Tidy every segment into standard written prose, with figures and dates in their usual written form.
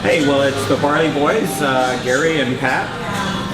Hey, well, it's the Barley Boys, Gary and Pat.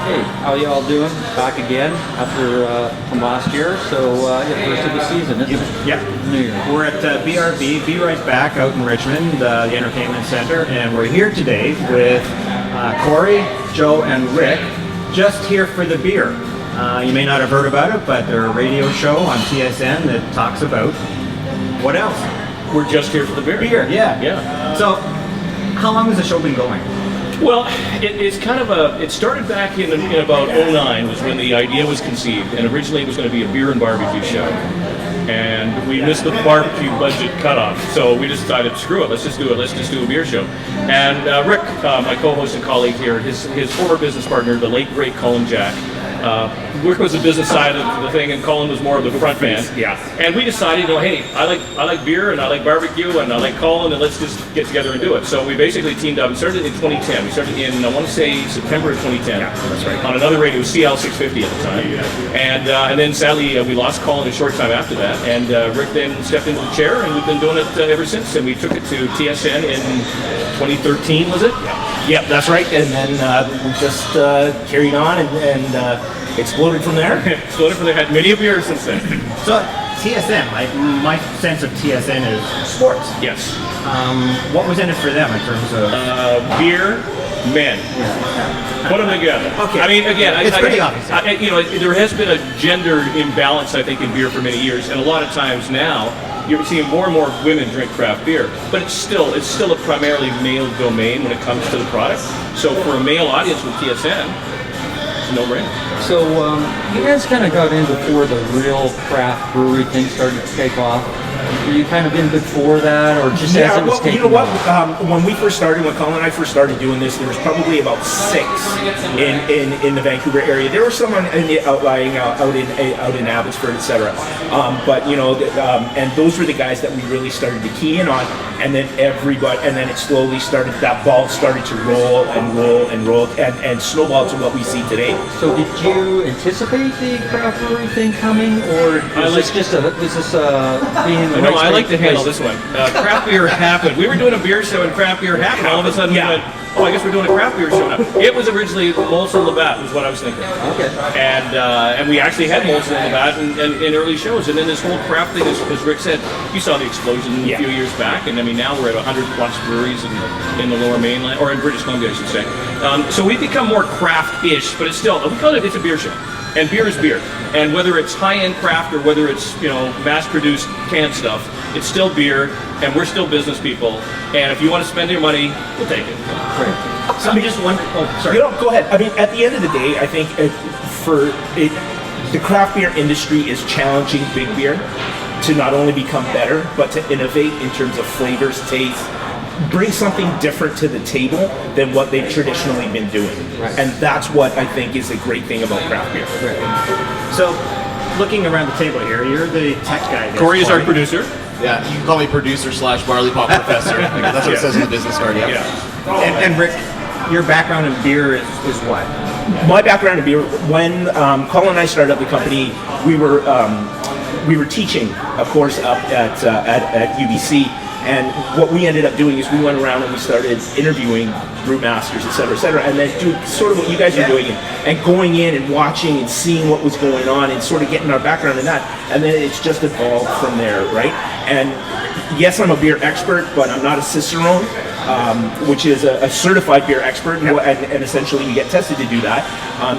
Hey, how y'all doing? Back again after from last year. So first of the season, isn't it? Yeah. New Year. We're at BRB, Be Right Back out in Richmond, the entertainment center, and we're here today with Corey, Joe, and Rick, just here for the beer. You may not have heard about it, but they're a radio show on TSN that talks about what else? We're just here for the beer. Beer, yeah. Yeah. So, how long has the show been going? Well, it's kind of it started back in about 2009 was when the idea was conceived, and originally it was going to be a beer and barbecue show. And we missed the barbecue budget cutoff, so we just decided, screw it, let's just do a beer show. And Rick, my co-host and colleague here, his former business partner, the late great Colin Jack, Rick was the business side of the thing, and Colin was more of the front man. Yeah. And we decided, hey, I like beer, and I like barbecue, and I like Colin, and let's just get together and do it. So we basically teamed up. We started in 2010. We started in, I want to say, September of 2010. Yeah, that's right. On another radio, CL 650 at the time. Yeah. And then sadly, we lost Colin a short time after that, and Rick then stepped into the chair, and we've been doing it ever since. And we took it to TSN in 2013, was it? Yep, that's right. And then we just carried on and exploded from there. Exploded from there. Had many a beer since then. So, TSN, my sense of TSN is sports. Yes. What was in it for them in terms of beer, men? Put them together. Okay. I mean, again, it's pretty obvious. There has been a gender imbalance, I think, in beer for many years, and a lot of times now you're seeing more and more women drink craft beer, but it's still a primarily male domain when it comes to the product. So for a male audience with TSN, it's a no-brainer. So you guys kind of got in before the real craft brewery thing started to take off. Were you kind of in before that, or just as it was taking off? When we first started, when Colin and I first started doing this, there was probably about 6 in the Vancouver area. There were some in the outlying out in Abbotsford, etc. And those were the guys that we really started to key in on, and then it slowly started. That ball started to roll and snowball to what we see today. So did you anticipate the craft brewery thing coming, or was this being in the No, right I like to handle place? this one. Craft beer happened. We were doing a beer show and craft beer happened. All of a sudden we went, I guess we're doing a craft beer show now. It was originally Molson Labatt was what I was thinking. Okay. And we actually had Molson Labatt in early shows. And then this whole craft thing, as Rick said, you saw the explosion a few years back. And I mean, now we're at 100 plus breweries in the Lower Mainland, or in British Columbia, I should say. So we've become more craft-ish, but it's still, we call it, it's a beer show. And beer is beer. And whether it's high-end craft or whether it's, mass-produced canned stuff, it's still beer, and we're still business people. And if you want to spend your money, we'll take it. Great. So I'm just one. Oh, sorry. Go ahead. I mean, at the end of the day, I think the craft beer industry is challenging big beer to not only become better, but to innovate in terms of flavors, taste, bring something different to the table than what they've traditionally been doing. Right. And that's what I think is a great thing about craft beer. Great. So, looking around the table here, you're the tech guy. Corey is our producer. Yeah, you can call me producer / Barley Pop Professor. That's what it says in the business card, yeah. And Rick, your background in beer is what? My background in beer, when Colin and I started up the company, we were teaching a course up at UBC. And what we ended up doing is we went around and we started interviewing brewmasters, et cetera, and then doing sort of what you guys are doing, and going in and watching and seeing what was going on and sort of getting our background in that. And then it's just evolved from there, right? And yes, I'm a beer expert, but I'm not a Cicerone, which is a certified beer expert, and essentially you get tested to do that.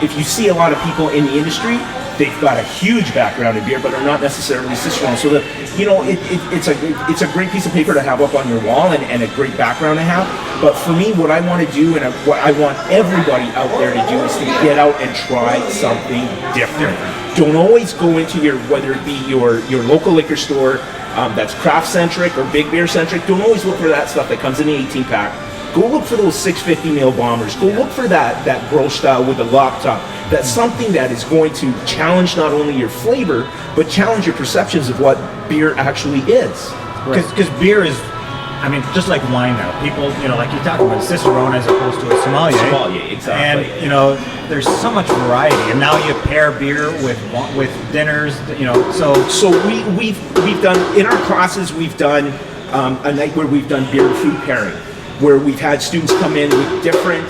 If you see a lot of people in the industry, they've got a huge background in beer, but are not necessarily Cicerone. So it's a great piece of paper to have up on your wall and a great background to have. But for me, what I want to do and what I want everybody out there to do is to get out and try something different. Don't always go into whether it be your local liquor store that's craft centric or big beer centric. Don't always look for that stuff that comes in the 18 pack. Go look for those 650 ml bombers. Go look for that Grolsch style with the lock top. That's something that is going to challenge not only your flavor, but challenge your perceptions of what beer actually is. Because beer is, I mean, just like wine now. People, like you talk about Cicerone as opposed to a sommelier. Sommelier, exactly. And there's so much variety. And now you pair beer with dinners. So we've done in our classes. We've done a night where we've done beer and food pairing. where we've had students come in with different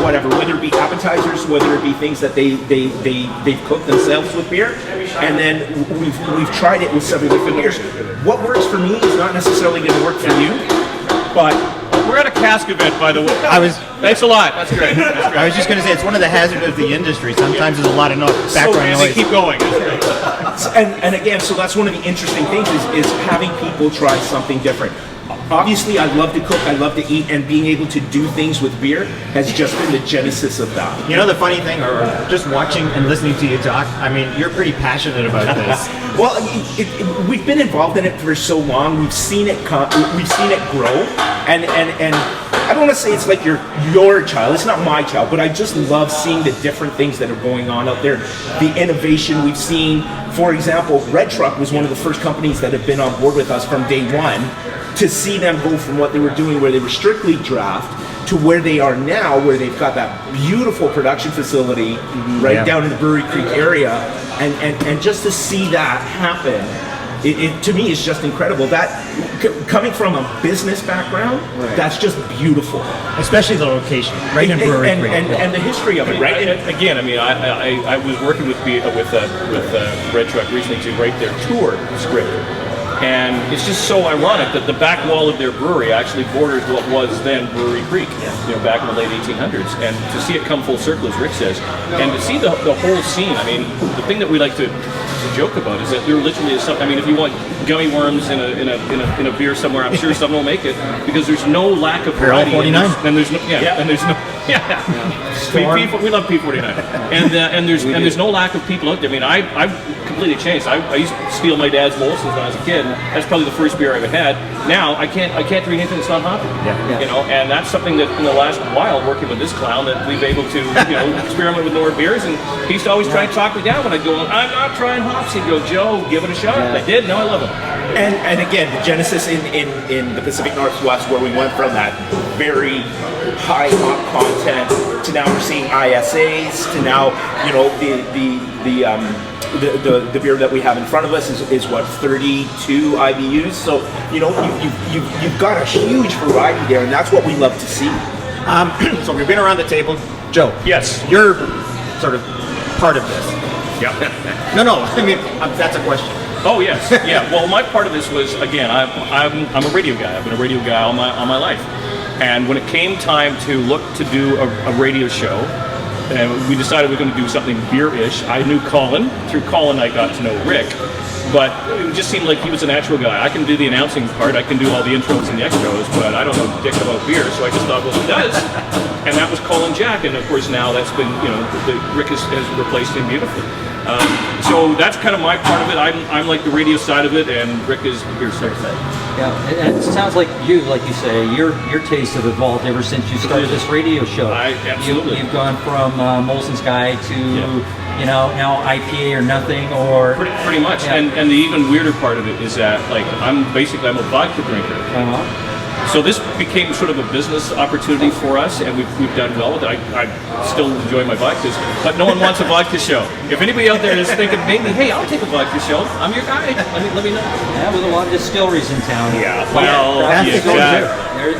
whatever, whether it be appetizers, whether it be things that they've cooked themselves with beer, and then we've tried it with several different beers. What works for me is not necessarily going to work for you, but We're at a cask event, by the way. Thanks a lot. That's great. I was just going to say, it's one of the hazards of the industry. Sometimes there's a lot of background noise. Keep going. and again, so that's one of the interesting things is having people try something different. Obviously, I love to cook, I love to eat, and being able to do things with beer has just been the genesis of that. You know the funny thing, or just watching and listening to you talk, I mean, you're pretty passionate about this. Well, we've been involved in it for so long. We've seen it grow, and I don't want to say it's like your child. It's not my child, but I just love seeing the different things that are going on out there. The innovation we've seen. For example, Red Truck was one of the first companies that have been on board with us from day one. To see them go from what they were doing, where they were strictly draft, to where they are now, where they've got that beautiful production facility down in the Brewery Creek area, and just to see that happen, it to me is just incredible. That coming from a business background, that's just beautiful. Especially the location, right in Brewery Creek. And the history of it, right? And again, I mean, I was working with Red Truck recently to write their tour script. And it's just so ironic that the back wall of their brewery actually borders what was then Brewery Creek, back in the late 1800s. And to see it come full circle, as Rick says, and to see the whole scene. I mean, the thing that we like to joke about is that there literally is something. I mean, if you want gummy worms in a beer somewhere, I'm sure someone will make it, because there's no lack of variety. 49. And there's no and there's no. We love P49, and there's no lack of people out there. I mean, I've completely changed. I used to steal my dad's Molson's when I was a kid. And that's probably the first beer I ever had. Now I can't drink anything that's not hoppy. And that's something that in the last while, working with this clown, that we've able to experiment with newer beers. And he used to always try and talk me down when I go, I'm not trying hops. He'd go, Joe, give it a shot. I did. No, I love it. And again, the genesis in the Pacific Northwest, where we went from that very high hop content to now we're seeing ISAs to now the beer that we have in front of us is what, 32 IBUs. So you've got a huge variety there, and that's what we love to see. So we've been around the table. Joe, Yes. you're sort of part of this. Yep. No, I mean, that's a question. Oh yes, yeah. Well, my part of this was, again, I'm a radio guy. I've been a radio guy all my life, and when it came time to look to do a radio show, and we decided we were going to do something beer-ish. I knew Colin. Through Colin, I got to know Rick, but it just seemed like he was a natural guy. I can do the announcing part. I can do all the intros and the extras, but I don't know dick about beer. So I just thought, well, he does, and that was Colin Jack. And of course, now that's been, Rick has replaced him beautifully. So that's kind of my part of it. I'm like the radio side of it, and Rick is the beer side. Yeah, and it sounds like you say, your tastes have evolved ever since you started this radio show. Absolutely. You've gone from Molson's Guy to now IPA or nothing, or pretty much. Yeah. And the even weirder part of it is that I'm a vodka drinker. So this became sort of a business opportunity for us, and we've done well with it. I still enjoy my vodkas, but no one wants a vodka show. If anybody out there is thinking, maybe, hey, I'll take a vodka show, I'm your guy. Let me know. Yeah, with a lot of distilleries in town.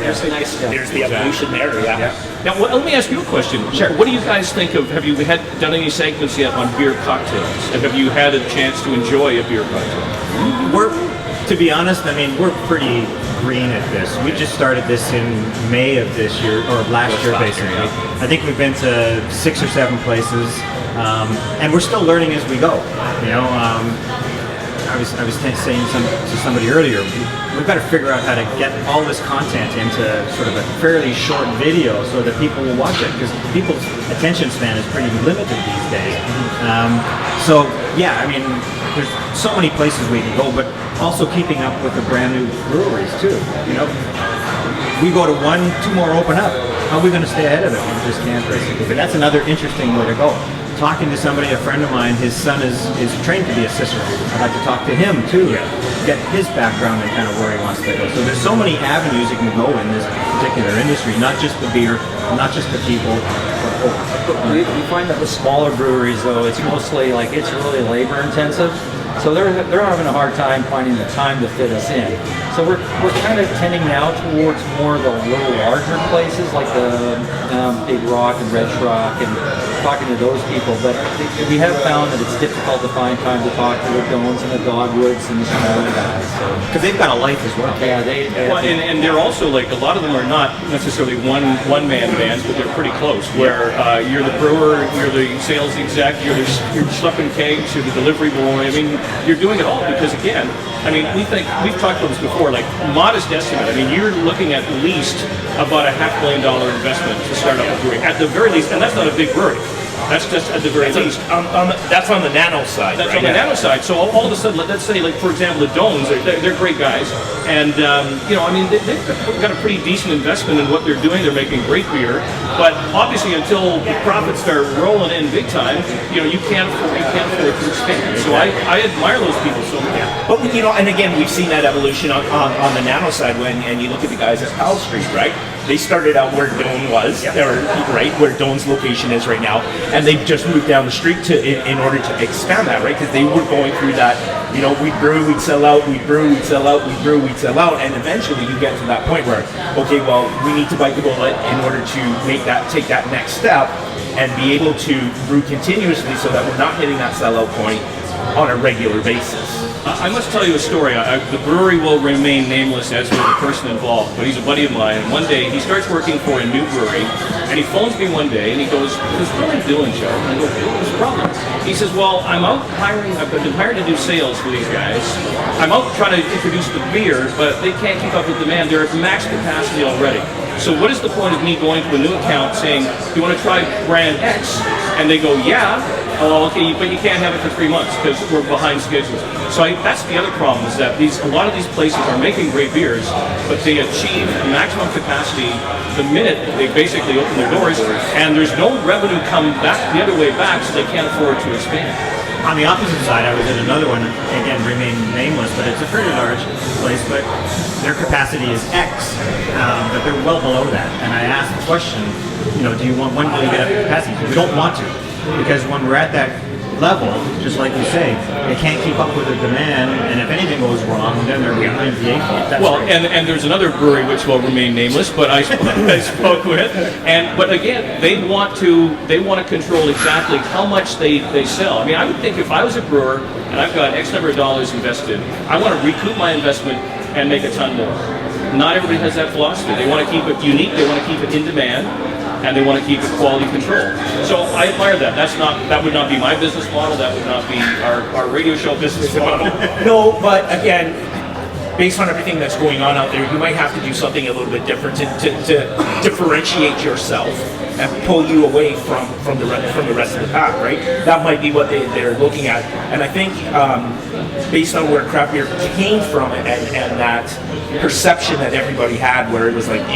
There's a nice stuff. There's the evolution there. Now, let me ask you a question. Sure. What do you guys think of? Have you done any segments yet on beer cocktails? And have you had a chance to enjoy a beer cocktail? To be honest, I mean, we're pretty green at this. We just started this in May of this year, or last year, basically. I think we've been to 6 or 7 places, and we're still learning as we go. I was saying to somebody earlier, we've got to figure out how to get all this content into sort of a fairly short video so that people will watch it, because people's attention span is pretty limited these days. So yeah, I mean, there's so many places we can go, but also keeping up with the brand new breweries too. We go to 1, 2 more open up. How are we going to stay ahead of them? We just can't, basically. But that's another interesting way to go. Talking to somebody, a friend of mine, his son is trained to be a Cicero. I'd like to talk to him too, get his background and kind of where he wants to go. So there's so many avenues you can go in this particular industry, not just the beer, not just the people. We find that with smaller breweries, though, it's mostly it's really labor intensive. So they're having a hard time finding the time to fit us in. So we're kind of tending now towards more of the little larger places like the Big Rock and Red Rock, and talking to those people. But we have found that it's difficult to find time to talk to the Dones and the Dogwoods and the smaller guys. Because they've got a life as well. Yeah, Well, and they're also like, a lot of them are not necessarily one-man bands, but they're pretty close. Where you're the brewer, you're the sales exec, you're schlepping kegs, you're the delivery boy. I mean, you're doing it all because, again, I mean, we've talked about this before, like modest estimate. I mean, you're looking at least about $500,000 investment to start up a brewery, at the very least, and that's not a big brewery. That's just at the very least. That's on the nano side. That's on the nano side. So all of a sudden, let's say, like for example, the Dones, they're great guys, and you know, I mean, they've got a pretty decent investment in what they're doing. They're making great beer, but obviously, until the profits start rolling in big time, you know, you can't afford to expand. So I admire those people so much. But you know, and again, we've seen that evolution on the nano side and you look at the guys at Powell Street, right? They started out where Doane was, or right where Doane's location is right now, and they've just moved down the street in order to expand that, right? Because they were going through that, you know, we'd brew, we'd sell out, we'd brew, we'd sell out, we'd brew, we'd sell out, and eventually you get to that point where, okay, well, we need to bite the bullet in order to take that next step and be able to brew continuously so that we're not hitting that sellout point on a regular basis. I must tell you a story. The brewery will remain nameless, as will the person involved, but he's a buddy of mine. And one day he starts working for a new brewery, and he phones me one day and he goes, "What are you doing, Joe?" And I go, "What's the problem?" He says, "Well, I'm out hiring. I've been hired to do sales for these guys. I'm out trying to introduce the beer, but they can't keep up with demand. They're at max capacity already. So what is the point of me going to a new account saying, do you want to try brand X?" And they go, "Yeah." "Oh, okay, but you can't have it for 3 months because we're behind schedule." So that's the other problem, is that a lot of these places are making great beers, but they achieve maximum capacity the minute they basically open their doors, and there's no revenue come back the other way back, so they can't afford to expand. On the opposite side, I was at another one, again, remain nameless, but it's a pretty large place, but their capacity is X, but they're well below that. And I asked the question, you know, when will you get up to capacity? We don't want to, because when we're at that level, just like you say, they can't keep up with the demand, and if anything goes wrong, then they're behind the 8 ball. Well, and there's another brewery which will remain nameless, but I spoke with, but again, they want to control exactly how much they sell. I mean, I would think if I was a brewer and I've got X number of dollars invested, I want to recoup my investment and make a ton more. Not everybody has that philosophy. They want to keep it unique. They want to keep it in demand, and they want to keep it quality control. So I admire that. That would not be my business model. That would not be our radio show business model. No, but again, based on everything that's going on out there, you might have to do something a little bit different to differentiate yourself and pull you away from the rest of the pack, right? That might be what they're looking at. And I think based on where craft beer came from and that perception that everybody had, where it was like,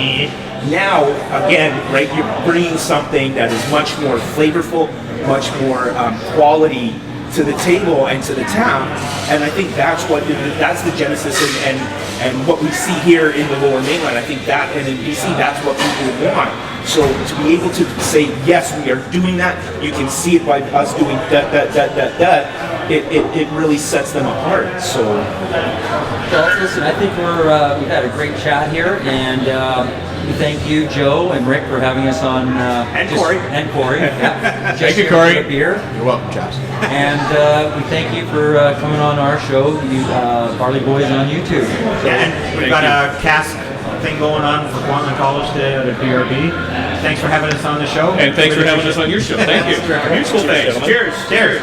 now, again, right, you're bringing something that is much more flavorful, much more quality to the table and to the town, and I think that's the genesis and what we see here in the Lower Mainland. I think that, and in BC, that's what people want. So to be able to say, yes, we are doing that, you can see it by us doing that, it really sets them apart. So, well, listen, I think we've had a great chat here, and we thank you, Joe and Rick, for having us on. And Corey. And Corey. Yeah. Thank you, Corey. Beer. You're welcome, chaps. And we thank you for coming on our show, Barley Boys on YouTube. So, Yeah, and we've got a cask thing going on for Kwantlen College today at BRB. Thanks for having us on the show. And thanks for having us on your show. Thank you. Mutual thanks. Cheers. Cheers.